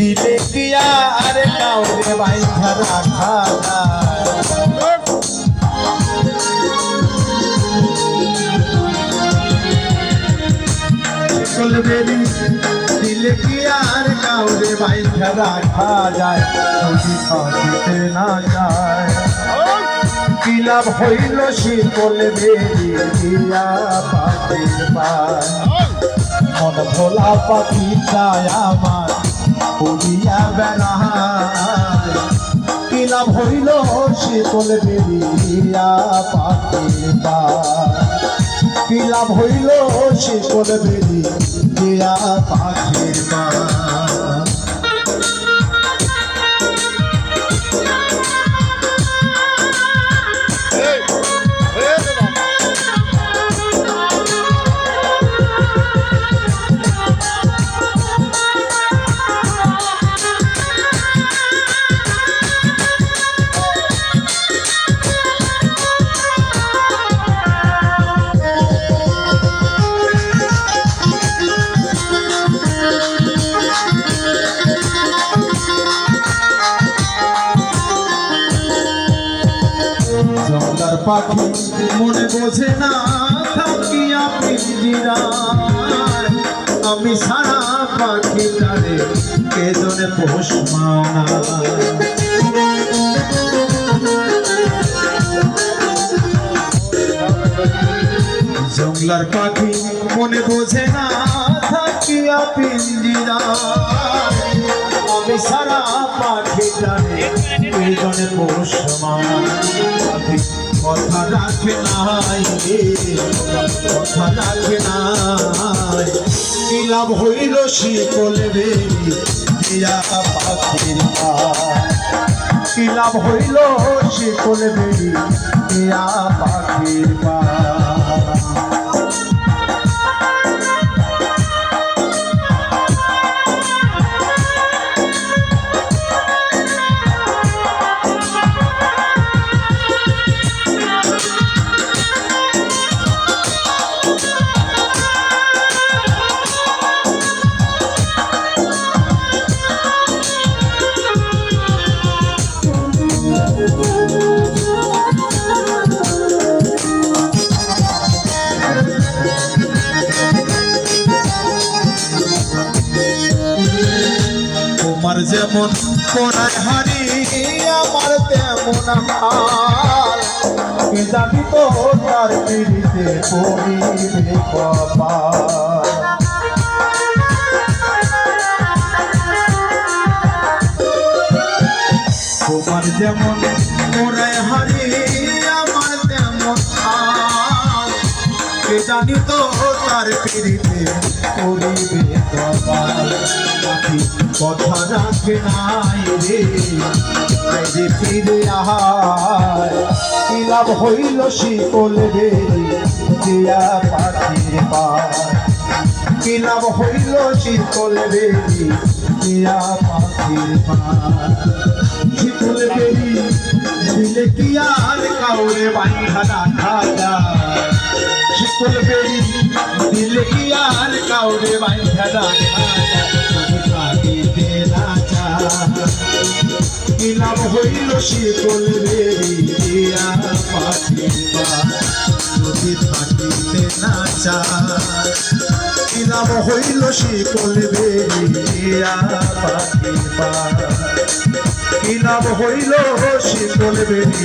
দিলে কি আর কাউরে বাইন্ধা রাখা যায় শিকল বেরি দিলে কি আর কাউরে বাইন্ধা রাখা যায় যদি থাকিতে না যায় কি লাভ হইল শিকল বেরি দিয়া পাখির পায় মন ভোলা পাখি চায় আমার উড়িয়া বেড়ায় কি লাভ হইল শিকল বেরিয়া পাখির পায় কি লাভ হইল শিকল বেরিয়া পাখির পায় জঙ্গলার পাখি মনে বোঝে না থাকিয়া পিঞ্জিরায় আমি সারা পাখি তারে কে জনে পোষ মানা জঙ্গলার পাখি মনে বোঝে না থাকিয়া পিঞ্জিরায় আমি সারা পাখি তারে কে জনে পোষ মানা কথা রাখে নাই কথা রাখে নাই কি লাভ হইল শিকল বেরিয়া পাখির পায় কি লাভ হইল শিকল বেরিয়া পাখির পায় তোমার যেমন কোনায় হারি আমার তেমন হাল কে জানি তো তার পিড়িতে পড়িবে কপাল তোমার যেমন কোনায় হারি আমার তেমন হাল কে জানি তো তার পিড়িতে পড়িবে কপাল কথা রাখে নাই রে আইরে ফিরে আহার কি লাভ হইল শিকল বেরিয়া পাখির পায় কি লাভ হইল শিকল বেরিয়া পাখির পায় শিকল বেরি দিলে কি আর কাউরে বাইন্ধা রাখা যায় শিকল বেরি দিলে কি আর কাউরে বাইন্ধা রাখা যায় কি লাভ হইল শিকল বেরিয়া পাখির পায় যদি থাকিতে না চায় কি লাভ হইল শিকল বেরিয়া পাখির পায় কি লাভ হইল শিকল বেরিয়া